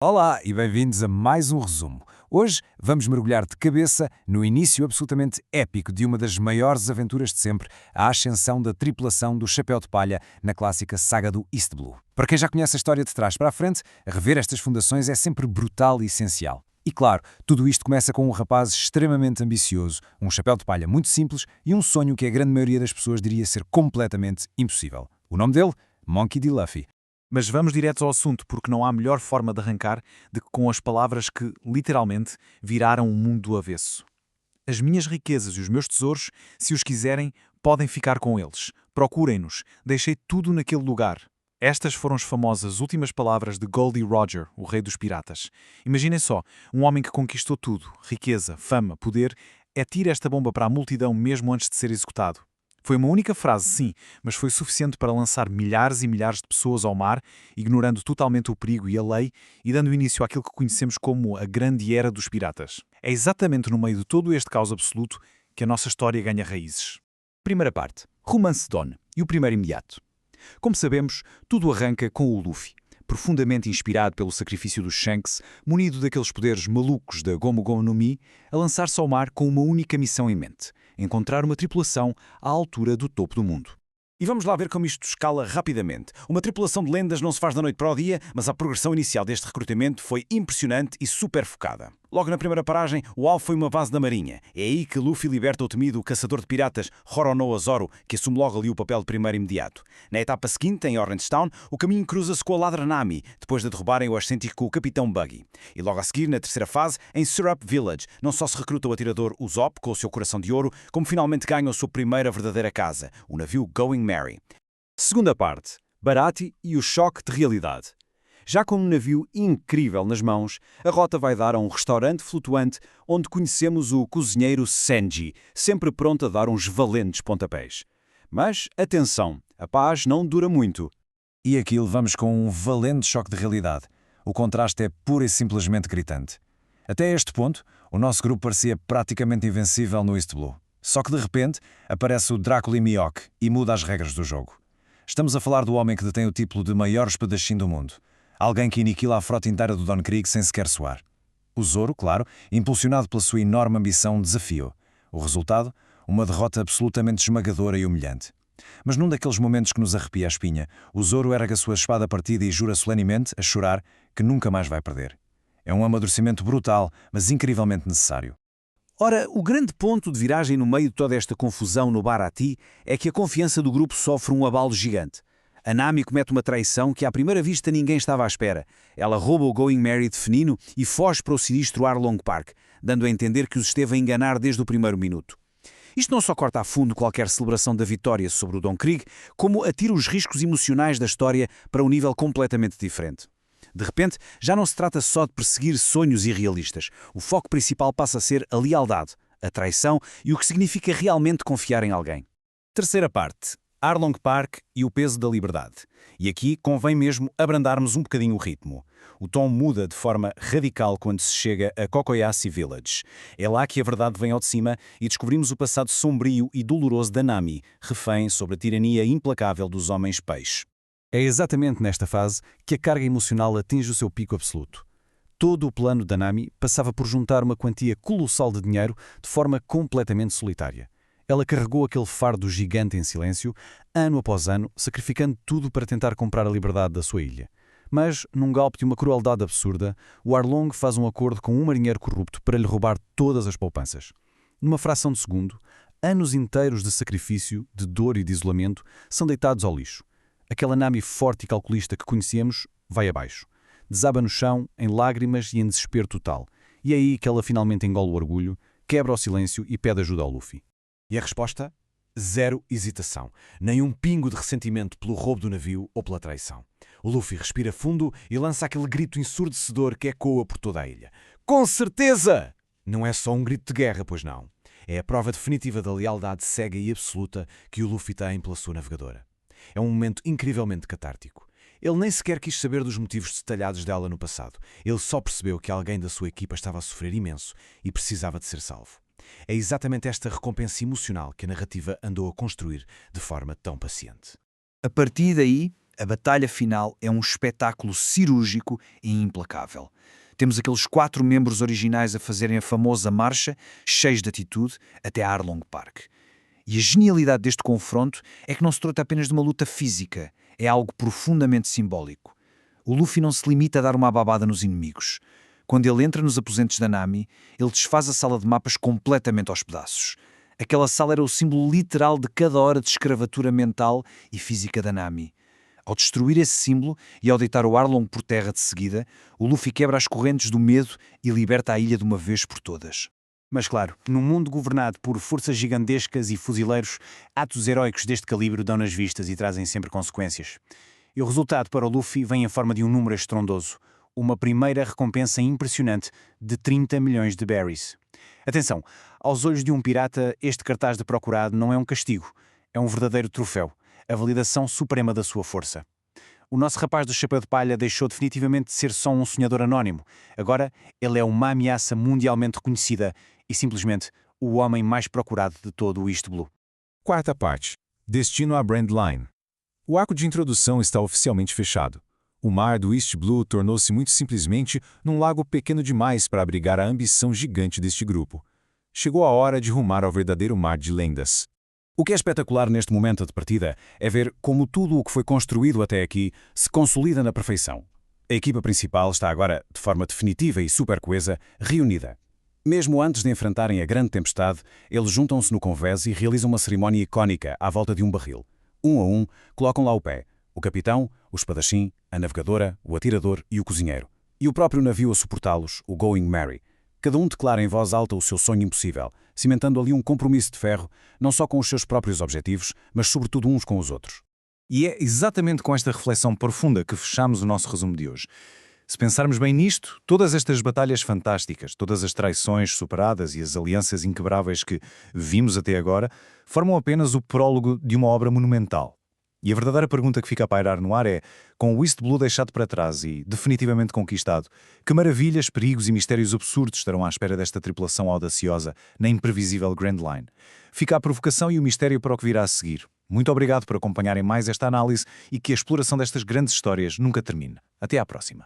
Olá e bem-vindos a mais um resumo. Hoje vamos mergulhar de cabeça no início absolutamente épico de uma das maiores aventuras de sempre, a ascensão da tripulação do Chapéu de Palha na clássica saga do East Blue. Para quem já conhece a história de trás para a frente, rever estas fundações é sempre brutal e essencial. E claro, tudo isto começa com um rapaz extremamente ambicioso, um chapéu de palha muito simples e um sonho que a grande maioria das pessoas diria ser completamente impossível. O nome dele? Monkey D. Luffy. Mas vamos direto ao assunto, porque não há melhor forma de arrancar do que com as palavras que, literalmente, viraram o mundo do avesso. As minhas riquezas e os meus tesouros, se os quiserem, podem ficar com eles. Procurem-nos. Deixei tudo naquele lugar. Estas foram as famosas últimas palavras de Goldie Roger, o rei dos piratas. Imaginem só, um homem que conquistou tudo, riqueza, fama, poder, atira esta bomba para a multidão mesmo antes de ser executado. Foi uma única frase, sim, mas foi suficiente para lançar milhares e milhares de pessoas ao mar, ignorando totalmente o perigo e a lei e dando início àquilo que conhecemos como a Grande Era dos Piratas. É exatamente no meio de todo este caos absoluto que a nossa história ganha raízes. Primeira parte. Romance Dawn e o primeiro imediato. Como sabemos, tudo arranca com o Luffy, profundamente inspirado pelo sacrifício dos Shanks, munido daqueles poderes malucos da Gomu Gomu no Mi, a lançar-se ao mar com uma única missão em mente: encontrar uma tripulação à altura do topo do mundo. E vamos lá ver como isto escala rapidamente. Uma tripulação de lendas não se faz da noite para o dia, mas a progressão inicial deste recrutamento foi impressionante e super focada. Logo na primeira paragem, o alvo foi uma base da marinha. É aí que Luffy liberta o temido caçador de piratas Roronoa Zoro, que assume logo ali o papel de primeiro imediato. Na etapa seguinte, em Orange Town, o caminho cruza-se com a Ladra Nami, depois de derrubarem o ascêntico Capitão Buggy. E logo a seguir, na terceira fase, em Syrup Village, não só se recruta o atirador Usopp com o seu coração de ouro, como finalmente ganha a sua primeira verdadeira casa, o navio Going Merry. Segunda parte. Baratie e o choque de realidade. Já com um navio incrível nas mãos, a rota vai dar a um restaurante flutuante onde conhecemos o cozinheiro Senji, sempre pronto a dar uns valentes pontapés. Mas, atenção, a paz não dura muito. E aqui levamos com um valente choque de realidade. O contraste é pura e simplesmente gritante. Até este ponto, o nosso grupo parecia praticamente invencível no East Blue. Só que de repente aparece o Drácula Mihawk e muda as regras do jogo. Estamos a falar do homem que detém o título de maior espadachim do mundo. Alguém que aniquila a frota inteira do Don Krieg sem sequer suar. O Zoro, claro, impulsionado pela sua enorme ambição, desafiou. O resultado? Uma derrota absolutamente esmagadora e humilhante. Mas num daqueles momentos que nos arrepia a espinha, o Zoro ergue a sua espada partida e jura solenemente, a chorar, que nunca mais vai perder. É um amadurecimento brutal, mas incrivelmente necessário. Ora, o grande ponto de viragem no meio de toda esta confusão no Baratie é que a confiança do grupo sofre um abalo gigante. A Nami comete uma traição que à primeira vista ninguém estava à espera. Ela rouba o Going Merry de Fenino e foge para o sinistro Arlong Park, dando a entender que os esteve a enganar desde o primeiro minuto. Isto não só corta a fundo qualquer celebração da vitória sobre o Don Krieg, como atira os riscos emocionais da história para um nível completamente diferente. De repente, já não se trata só de perseguir sonhos irrealistas. O foco principal passa a ser a lealdade, a traição e o que significa realmente confiar em alguém. Terceira parte. Arlong Park e o peso da liberdade. E aqui convém mesmo abrandarmos um bocadinho o ritmo. O tom muda de forma radical quando se chega a Kokoyashi Village. É lá que a verdade vem ao de cima e descobrimos o passado sombrio e doloroso da Nami, refém sobre a tirania implacável dos homens peixe. É exatamente nesta fase que a carga emocional atinge o seu pico absoluto. Todo o plano da Nami passava por juntar uma quantia colossal de dinheiro de forma completamente solitária. Ela carregou aquele fardo gigante em silêncio, ano após ano, sacrificando tudo para tentar comprar a liberdade da sua ilha. Mas, num golpe de uma crueldade absurda, o Arlong faz um acordo com um marinheiro corrupto para lhe roubar todas as poupanças. Numa fração de segundo, anos inteiros de sacrifício, de dor e de isolamento são deitados ao lixo. Aquela Nami forte e calculista que conhecíamos vai abaixo. Desaba no chão, em lágrimas e em desespero total. E é aí que ela finalmente engole o orgulho, quebra o silêncio e pede ajuda ao Luffy. E a resposta? Zero hesitação. Nem um pingo de ressentimento pelo roubo do navio ou pela traição. O Luffy respira fundo e lança aquele grito ensurdecedor que ecoa por toda a ilha. Com certeza! Não é só um grito de guerra, pois não. É a prova definitiva da lealdade cega e absoluta que o Luffy tem pela sua navegadora. É um momento incrivelmente catártico. Ele nem sequer quis saber dos motivos detalhados dela no passado. Ele só percebeu que alguém da sua equipa estava a sofrer imenso e precisava de ser salvo. É exatamente esta recompensa emocional que a narrativa andou a construir de forma tão paciente. A partir daí, A batalha final é um espetáculo cirúrgico e implacável. Temos aqueles 4 membros originais a fazerem a famosa marcha, cheios de atitude, até a Arlong Park. E a genialidade deste confronto é que não se trata apenas de uma luta física, é algo profundamente simbólico. O Luffy não se limita a dar uma babada nos inimigos. Quando ele entra nos aposentos da Nami, ele desfaz a sala de mapas completamente aos pedaços. Aquela sala era o símbolo literal de cada hora de escravatura mental e física da Nami. Ao destruir esse símbolo e ao deitar o Arlong por terra de seguida, o Luffy quebra as correntes do medo e liberta a ilha de uma vez por todas. Mas claro, num mundo governado por forças gigantescas e fuzileiros, atos heróicos deste calibre dão nas vistas e trazem sempre consequências. E o resultado para o Luffy vem em forma de um número estrondoso, uma primeira recompensa impressionante de 30 milhões de berries. Atenção, aos olhos de um pirata, este cartaz de procurado não é um castigo, é um verdadeiro troféu, a validação suprema da sua força. O nosso rapaz do chapéu de palha deixou definitivamente de ser só um sonhador anónimo. Agora, ele é uma ameaça mundialmente reconhecida e simplesmente o homem mais procurado de todo o East Blue. Quarta parte. Destino à Brand Line. O arco de introdução está oficialmente fechado. O mar do East Blue tornou-se muito simplesmente num lago pequeno demais para abrigar a ambição gigante deste grupo. Chegou a hora de rumar ao verdadeiro mar de lendas. O que é espetacular neste momento de partida é ver como tudo o que foi construído até aqui se consolida na perfeição. A equipa principal está agora, de forma definitiva e super coesa, reunida. Mesmo antes de enfrentarem a grande tempestade, eles juntam-se no convés e realizam uma cerimónia icónica à volta de um barril. Um a um, colocam lá o pé. O capitão, o espadachim, a navegadora, o atirador e o cozinheiro. E o próprio navio a suportá-los, o Going Merry. Cada um declara em voz alta o seu sonho impossível, cimentando ali um compromisso de ferro, não só com os seus próprios objetivos, mas sobretudo uns com os outros. E é exatamente com esta reflexão profunda que fechamos o nosso resumo de hoje. Se pensarmos bem nisto, todas estas batalhas fantásticas, todas as traições superadas e as alianças inquebráveis que vimos até agora, formam apenas o prólogo de uma obra monumental. E a verdadeira pergunta que fica a pairar no ar é, com o East Blue deixado para trás e definitivamente conquistado, que maravilhas, perigos e mistérios absurdos estarão à espera desta tripulação audaciosa na imprevisível Grand Line? Fica a provocação e o mistério para o que virá a seguir. Muito obrigado por acompanharem mais esta análise e que a exploração destas grandes histórias nunca termine. Até à próxima.